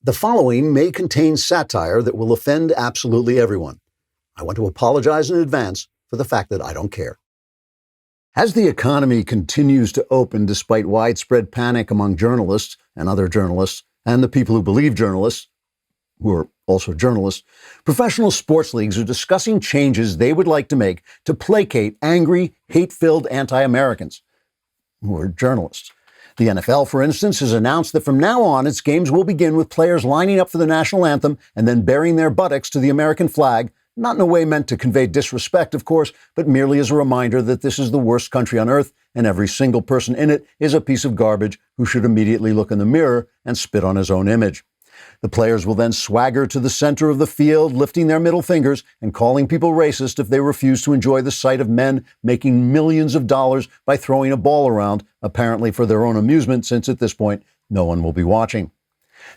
The following may contain satire that will offend absolutely everyone. I want to apologize in advance for the fact that I don't care. As the economy continues to open despite widespread panic among journalists and other journalists and the people who believe journalists, who are also journalists, professional sports leagues are discussing changes they would like to make to placate angry, hate-filled anti-Americans who are journalists. The NFL, for instance, has announced that from now on, its games will begin with players lining up for the national anthem and then burying their buttocks to the American flag, not in a way meant to convey disrespect, of course, but merely as a reminder that this is the worst country on earth and every single person in it is a piece of garbage who should immediately look in the mirror and spit on his own image. The players will then swagger to the center of the field, lifting their middle fingers and calling people racist if they refuse to enjoy the sight of men making millions of dollars by throwing a ball around, apparently for their own amusement, since at this point, no one will be watching.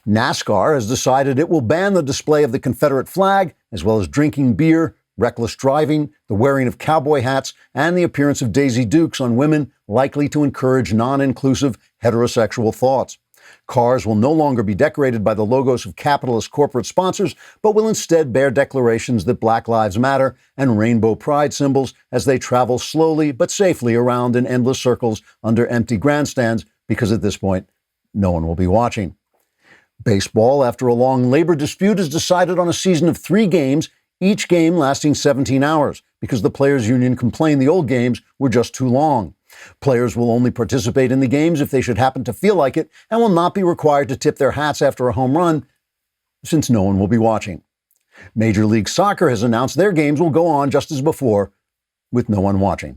NASCAR has decided it will ban the display of the Confederate flag, as well as drinking beer, reckless driving, the wearing of cowboy hats, and the appearance of Daisy Dukes on women, likely to encourage non-inclusive heterosexual thoughts. Cars will no longer be decorated by the logos of capitalist corporate sponsors, but will instead bear declarations that Black Lives Matter and rainbow pride symbols as they travel slowly but safely around in endless circles under empty grandstands, because at this point, no one will be watching. Baseball, after a long labor dispute, has decided on a season of 3 games, each game lasting 17 hours, because the Players Union complained the old games were just too long. Players will only participate in the games if they should happen to feel like it, and will not be required to tip their hats after a home run, since no one will be watching. Major League Soccer has announced their games will go on just as before, with no one watching.